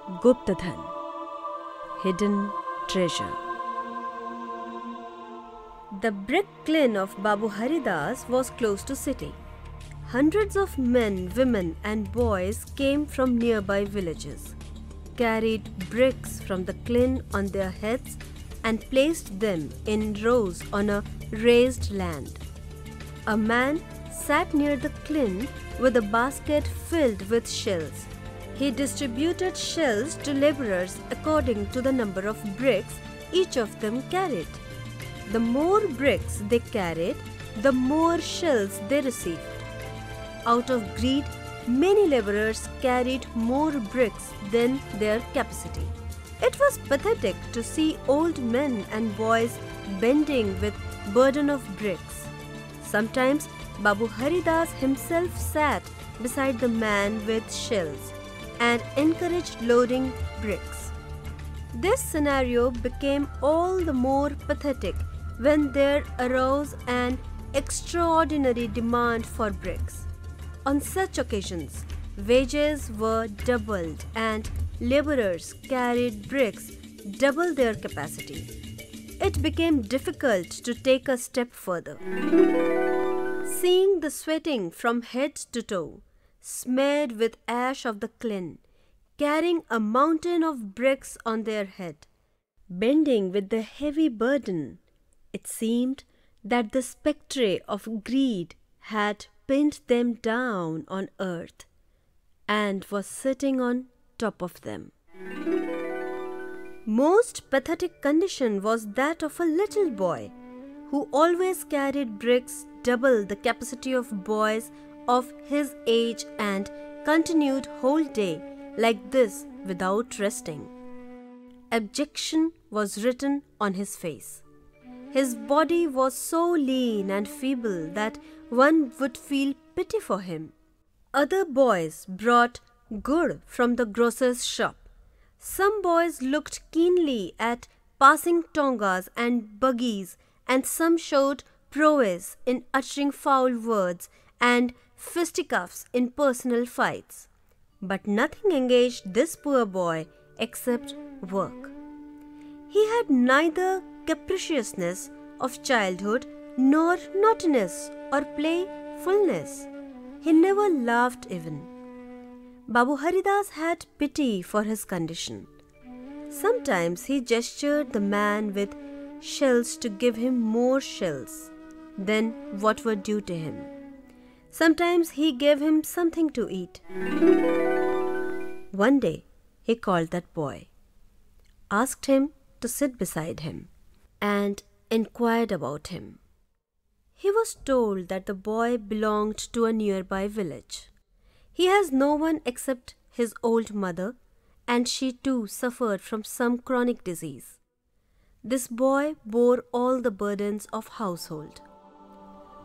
Gupt Dhan, hidden treasure. The brick kiln of Babu Haridas was close to city. Hundreds of men, women and boys came from nearby villages, carried bricks from the kiln on their heads and placed them in rows on a raised land. A man sat near the kiln with a basket filled with shells. He distributed shells to laborers according to the number of bricks each of them carried. The more bricks they carried, the more shells they received. Out of greed, many laborers carried more bricks than their capacity. It was pathetic to see old men and boys bending with burden of bricks. Sometimes Babu Haridas himself sat beside the man with shells and encouraged loading bricks. This scenario became all the more pathetic when there arose an extraordinary demand for bricks. On such occasions, wages were doubled and laborers carried bricks double their capacity. It became difficult to take a step further. Seeing the sweating from head to toe, smeared with ash of the kiln, carrying a mountain of bricks on their head, bending with the heavy burden, it seemed that the spectre of greed had pinned them down on earth and was sitting on top of them. Most pathetic condition was that of a little boy who always carried bricks double the capacity of boys of his age and continued whole day like this without resting. Abjection was written on his face. His body was so lean and feeble that one would feel pity for him. Other boys brought gur from the grocer's shop. Some boys looked keenly at passing tongas and buggies, and some showed prowess in uttering foul words and fisticuffs in personal fights. But nothing engaged this poor boy except work. He had neither capriciousness of childhood nor naughtiness or playfulness. He never laughed even. Babu Haridas had pity for his condition. Sometimes he gestured the man with shells to give him more shells than what were due to him. Sometimes he gave him something to eat. One day he called that boy, asked him to sit beside him, and inquired about him. He was told that the boy belonged to a nearby village. He has no one except his old mother, and she too suffered from some chronic disease. This boy bore all the burdens of household.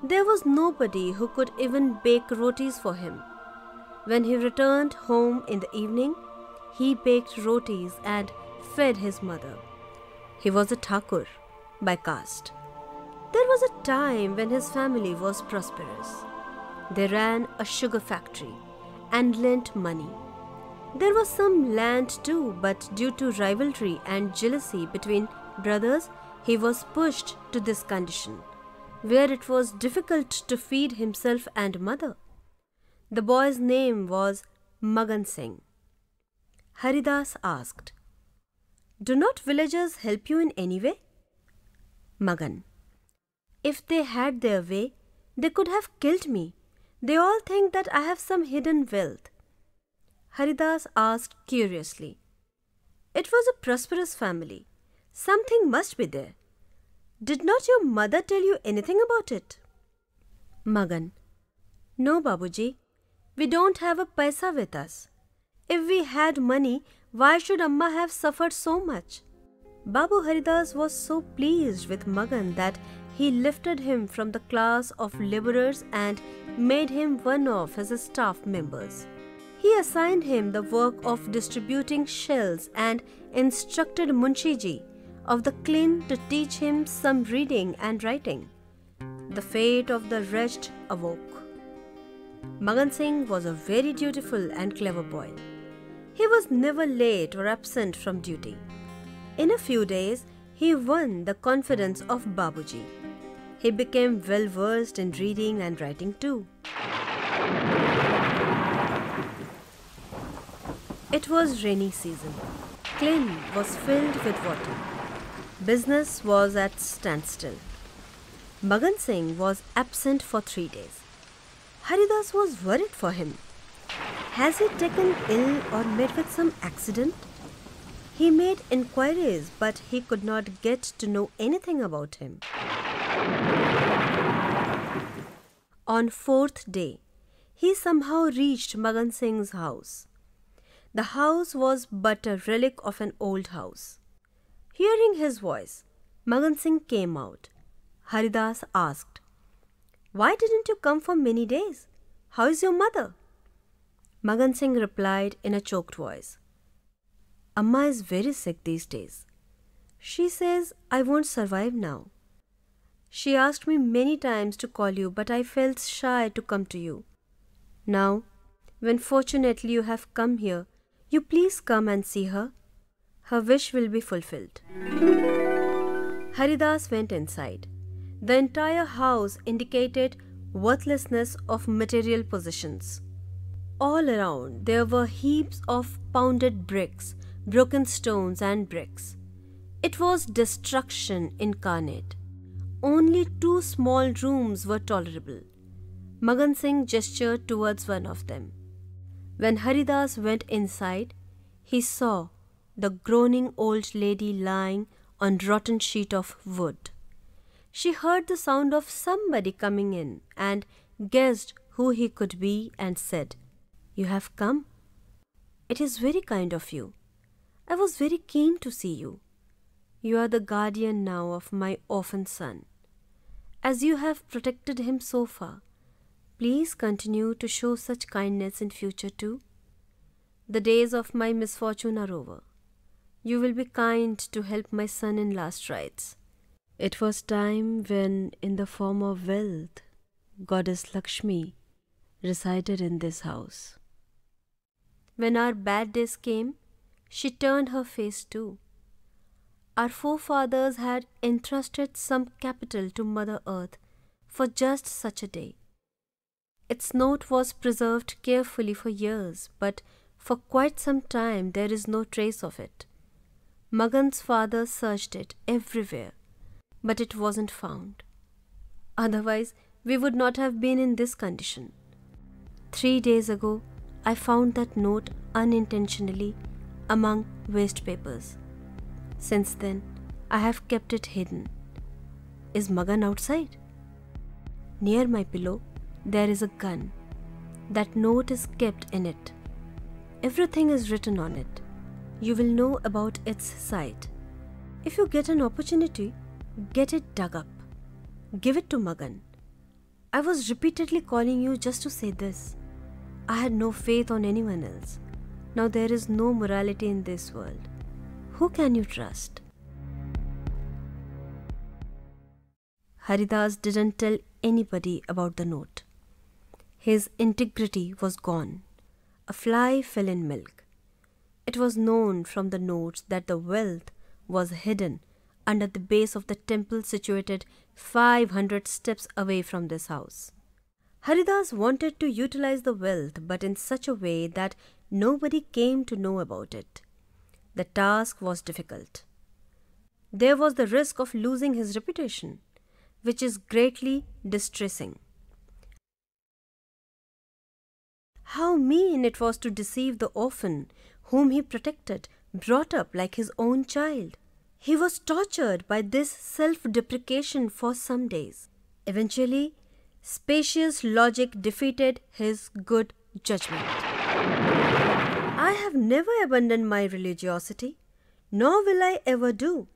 There was nobody who could even bake rotis for him. When he returned home in the evening, he baked rotis and fed his mother. He was a Thakur by caste. There was a time when his family was prosperous. They ran a sugar factory and lent money. There was some land too, but due to rivalry and jealousy between brothers, he was pushed to this condition, where it was difficult to feed himself and mother. The boy's name was Magan Singh. Haridas asked, "Do not villagers help you in any way?" Magan: "If they had their way, they could have killed me. They all think that I have some hidden wealth." Haridas asked curiously, "It was a prosperous family. Something must be there. Did not your mother tell you anything about it?" Magan: "No, Babuji. We don't have a paisa with us. If we had money, why should Amma have suffered so much?" Babu Haridas was so pleased with Magan that he lifted him from the class of laborers and made him one of his staff members. He assigned him the work of distributing shells and instructed Munshi Ji of the kiln to teach him some reading and writing. The fate of the wretched awoke. Magan Singh was a very dutiful and clever boy. He was never late or absent from duty. In a few days, he won the confidence of Babuji. He became well versed in reading and writing too. It was rainy season. Klin was filled with water. Business was at standstill. Magan Singh was absent for 3 days. Haridas was worried for him. Has he taken ill or met with some accident? He made inquiries, but he could not get to know anything about him. On 4th day, he somehow reached Magan Singh's house. The house was but a relic of an old house. Hearing his voice, Magan Singh came out. Haridas asked, "Why didn't you come for many days? How is your mother?" Magan Singh replied in a choked voice, "Amma is very sick these days. She says I won't survive now. She asked me many times to call you, but I felt shy to come to you. Now, when fortunately you have come here, you please come and see her. Her wish will be fulfilled." Haridas went inside. The entire house indicated worthlessness of material possessions. All around there were heaps of pounded bricks, broken stones and bricks. It was destruction incarnate. Only 2 small rooms were tolerable. Magan Singh gestured towards one of them. When Haridas went inside, he saw the groaning old lady lying on rotten sheet of wood. She heard the sound of somebody coming in and guessed who he could be and said, "You have come? It is very kind of you. I was very keen to see you. You are the guardian now of my orphan son. As you have protected him so far, please continue to show such kindness in future too. The days of my misfortune are over. You will be kind to help my son in last rites." It was time when, in the form of wealth, Goddess Lakshmi resided in this house. When our bad days came, she turned her face too. Our forefathers had entrusted some capital to Mother Earth for just such a day. Its note was preserved carefully for years, but for quite some time there is no trace of it. Magan's father searched it everywhere, but it wasn't found. Otherwise, we would not have been in this condition. 3 days ago, I found that note unintentionally among waste papers. Since then, I have kept it hidden. Is Magan outside? Near my pillow, there is a gun. That note is kept in it. Everything is written on it. You will know about its site. If you get an opportunity, get it dug up. Give it to Magan. I was repeatedly calling you just to say this. I had no faith on anyone else. Now there is no morality in this world. Who can you trust? Haridas didn't tell anybody about the note. His integrity was gone. A fly fell in milk. It was known from the notes that the wealth was hidden under the base of the temple situated 500 steps away from this house. Haridas wanted to utilize the wealth, but in such a way that nobody came to know about it. The task was difficult. There was the risk of losing his reputation, which is greatly distressing. How mean it was to deceive the orphan whom he protected, brought up like his own child. He was tortured by this self-deprecation for some days. Eventually, spacious logic defeated his good judgment. I have never abandoned my religiosity, nor will I ever do.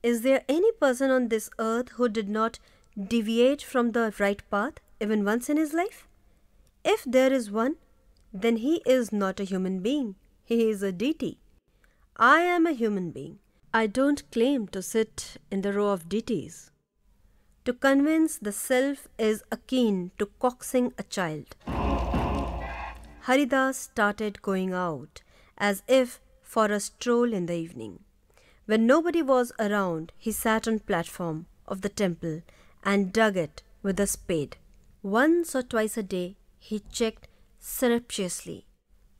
Is there any person on this earth who did not deviate from the right path even once in his life? If there is one, then he is not a human being. He is a deity. I am a human being. I don't claim to sit in the row of deities. To convince the self is akin to coaxing a child. Haridas started going out as if for a stroll in the evening. When nobody was around, he sat on the platform of the temple and dug it with a spade. Once or twice a day, he checked surreptitiously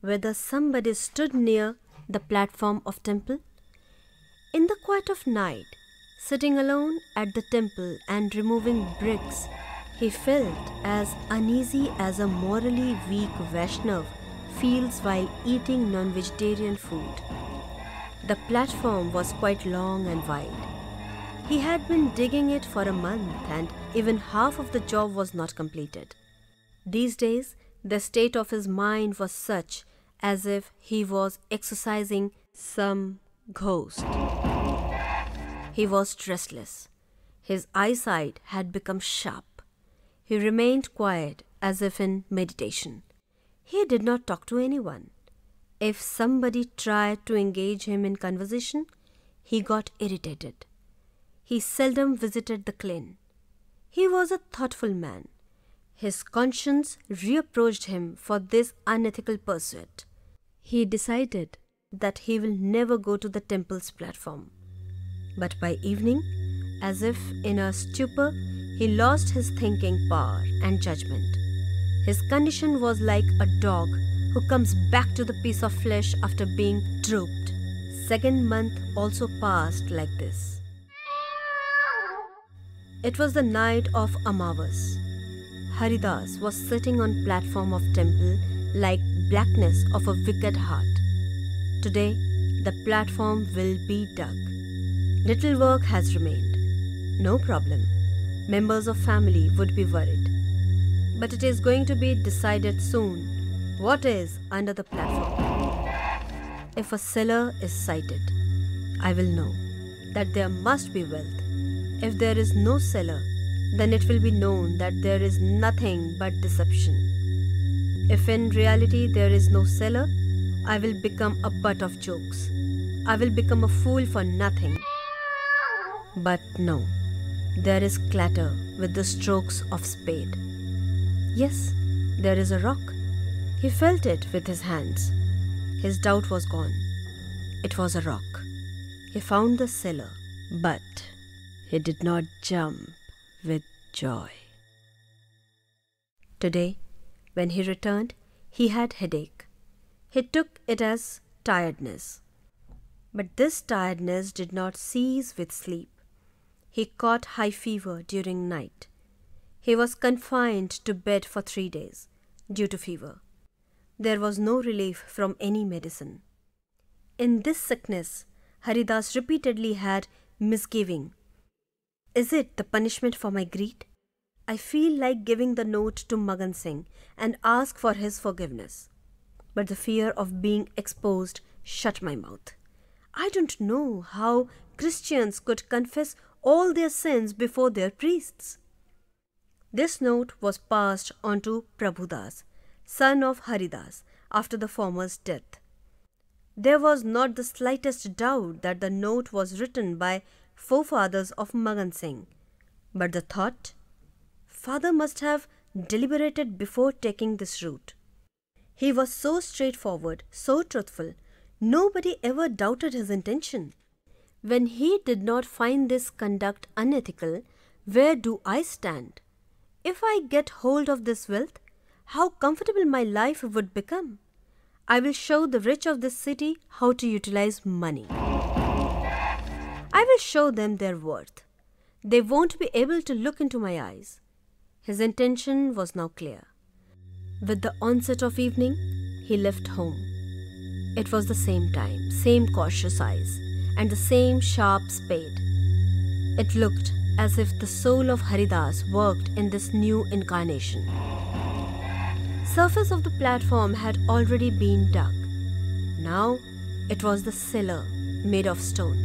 whether somebody stood near the platform of temple. In the quiet of night, sitting alone at the temple and removing bricks, he felt as uneasy as a morally weak Vaishnav feels while eating non-vegetarian food. The platform was quite long and wide. He had been digging it for a month and even half of the job was not completed. These days, the state of his mind was such as if he was exercising some ghost. He was restless. His eyesight had become sharp. He remained quiet as if in meditation. He did not talk to anyone. If somebody tried to engage him in conversation, he got irritated. He seldom visited the clean. He was a thoughtful man. His conscience reproached him for this unethical pursuit. He decided that he will never go to the temple's platform. But by evening, as if in a stupor, he lost his thinking power and judgment. His condition was like a dog who comes back to the piece of flesh after being dropped. Second month also passed like this. It was the night of Amavas. Haridas was sitting on platform of temple like blackness of a wicked heart. Today, the platform will be dug. Little work has remained. No problem. Members of family would be worried. But it is going to be decided soon what is under the platform. If a cellar is sighted, I will know that there must be wealth. If there is no cellar, then it will be known that there is nothing but deception. If in reality there is no cellar, I will become a butt of jokes. I will become a fool for nothing. But no, there is clatter with the strokes of spade. Yes, there is a rock. He felt it with his hands. His doubt was gone. It was a rock. He found the cellar, but he did not jump with joy. Today, when he returned, he had headache. He took it as tiredness. But this tiredness did not cease with sleep. He caught high fever during night. He was confined to bed for 3 days due to fever. There was no relief from any medicine. In this sickness, Haridas repeatedly had misgiving. Is it the punishment for my greed? I feel like giving the note to Magan Singh and ask for his forgiveness. But the fear of being exposed shut my mouth. I don't know how Christians could confess all their sins before their priests. This note was passed on to Prabhudas, son of Haridas, after the former's death. There was not the slightest doubt that the note was written by forefathers of Magan Singh, but the thought, father must have deliberated before taking this route. He was so straightforward, so truthful, nobody ever doubted his intention. When he did not find this conduct unethical, where do I stand? If I get hold of this wealth, how comfortable my life would become. I will show the rich of this city how to utilize money. I will show them their worth. They won't be able to look into my eyes. His intention was now clear. With the onset of evening, he left home. It was the same time, same cautious eyes, and the same sharp spade. It looked as if the soul of Haridas worked in this new incarnation. Surface of the platform had already been dug. Now it was the cellar made of stone.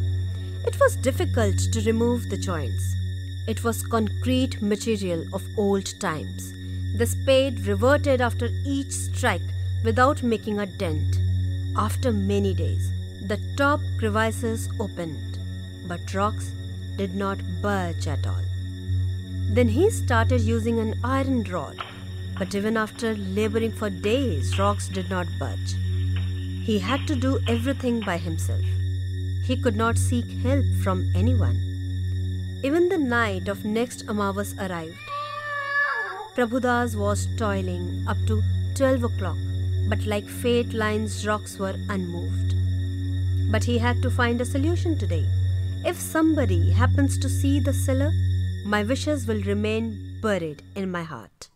It was difficult to remove the joints. It was concrete material of old times. The spade reverted after each strike without making a dent. After many days, the top crevices opened, but rocks did not budge at all. Then he started using an iron rod, but even after laboring for days, rocks did not budge. He had to do everything by himself. He could not seek help from anyone. Even the night of next Amavas arrived. Prabhudas was toiling up to 12 o'clock, but like fate lines, rocks were unmoved. But he had to find a solution today. If somebody happens to see the cellar, my wishes will remain buried in my heart.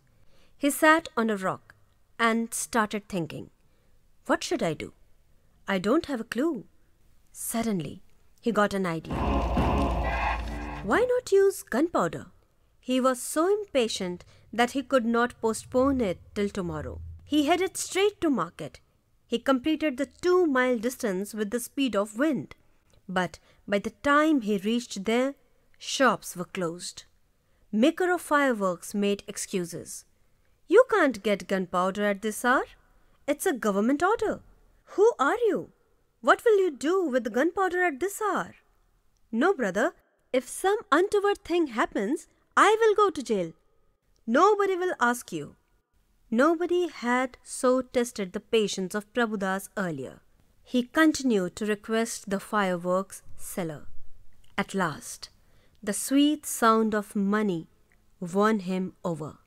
He sat on a rock and started thinking, what should I do? I don't have a clue. Suddenly, he got an idea. Why not use gunpowder? He was so impatient that he could not postpone it till tomorrow. He headed straight to market. He completed the 2-mile distance with the speed of wind. But by the time he reached there, shops were closed. Maker of fireworks made excuses. You can't get gunpowder at this hour. It's a government order. Who are you? What will you do with the gunpowder at this hour? No, brother. If some untoward thing happens, I will go to jail. Nobody will ask you. Nobody had so tested the patience of Prabhudas earlier. He continued to request the fireworks seller. At last, the sweet sound of money won him over.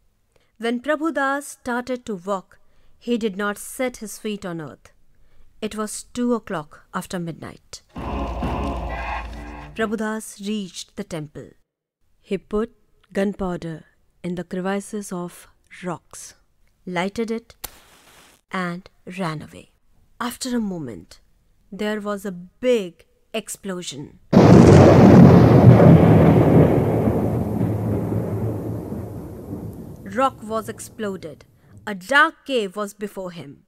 When Prabhudas started to walk, he did not set his feet on earth. It was 2 o'clock after midnight. Prabhudas reached the temple. He put gunpowder in the crevices of rocks, lighted it, and ran away. After a moment, there was a big explosion. Rock was exploded. A dark cave was before him,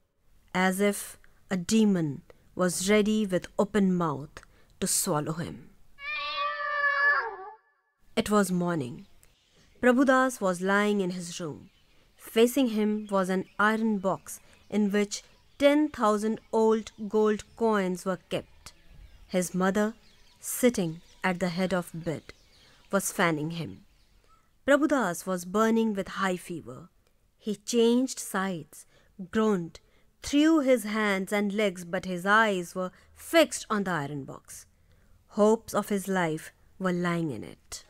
as if a demon was ready with open mouth to swallow him. It was morning. Prabhudas was lying in his room. Facing him was an iron box in which 10,000 old gold coins were kept. His mother, sitting at the head of bed, was fanning him. Prabhudas was burning with high fever. He changed sides, groaned, threw his hands and legs, but his eyes were fixed on the iron box. Hopes of his life were lying in it.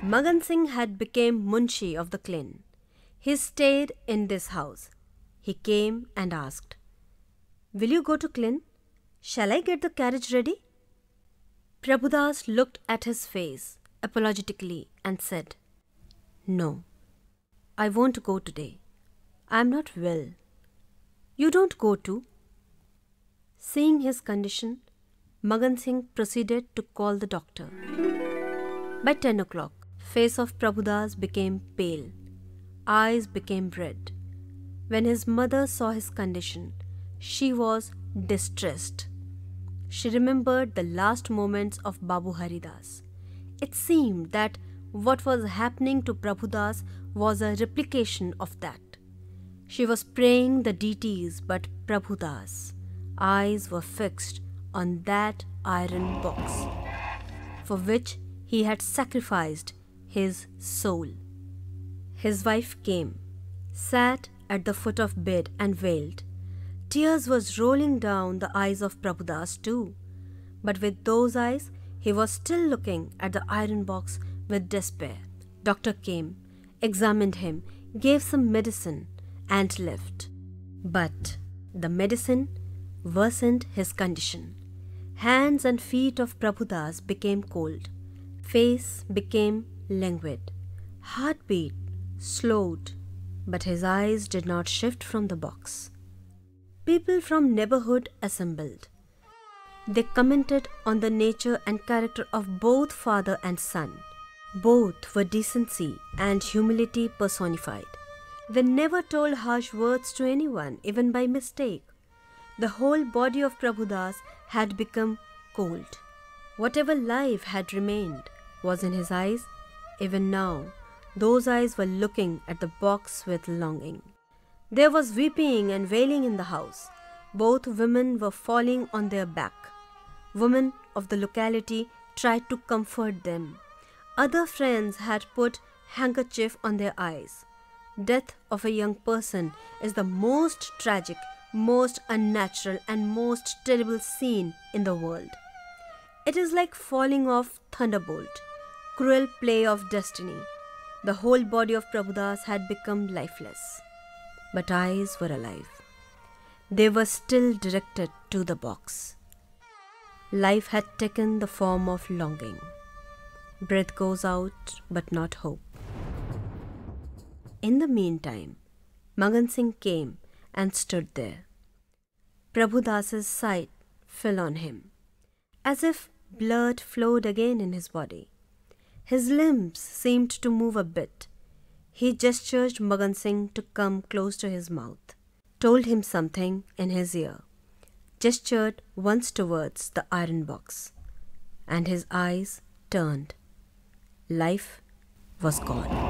Magan Singh had become Munshi of the clan. He stayed in this house. He came and asked, "Will you go to clan? Shall I get the carriage ready?" Prabhudas looked at his face apologetically and said, "No, I won't go today. I am not well." "You don't go too." Seeing his condition, Magan Singh proceeded to call the doctor. By 10 o'clock, face of Prabhudas became pale. Eyes became red. When his mother saw his condition, she was distressed. She remembered the last moments of Babu Haridas. It seemed that what was happening to Prabhudas was a replication of that. She was praying the deities, but Prabhudas' eyes were fixed on that iron box, for which he had sacrificed his soul. His wife came, sat at the foot of bed and wailed. Tears was rolling down the eyes of Prabhudas too, but with those eyes he was still looking at the iron box with despair. Doctor came, examined him, gave some medicine and left. But the medicine worsened his condition. Hands and feet of Prabhudas became cold. Face became languid. Heartbeat slowed, but his eyes did not shift from the box. People from neighborhood assembled. They commented on the nature and character of both father and son. Both were decency and humility personified. They never told harsh words to anyone, even by mistake. The whole body of Prabhudas had become cold. Whatever life had remained was in his eyes. Even now, those eyes were looking at the box with longing. There was weeping and wailing in the house. Both women were falling on their back. Women of the locality tried to comfort them. Other friends had put handkerchief on their eyes. Death of a young person is the most tragic most unnatural and most terrible scene in the world. It is like falling off thunderbolt, cruel play of destiny. The whole body of Prabhudas had become lifeless, but eyes were alive. They were still directed to the box. Life had taken the form of longing. Breath goes out, but not hope. In the meantime, Magan Singh came and stood there. Prabhudas's sight fell on him, as if blood flowed again in his body. His limbs seemed to move a bit. He gestured Magan Singh to come close to his mouth, told him something in his ear, gestured once towards the iron box, and his eyes turned. Life was gone.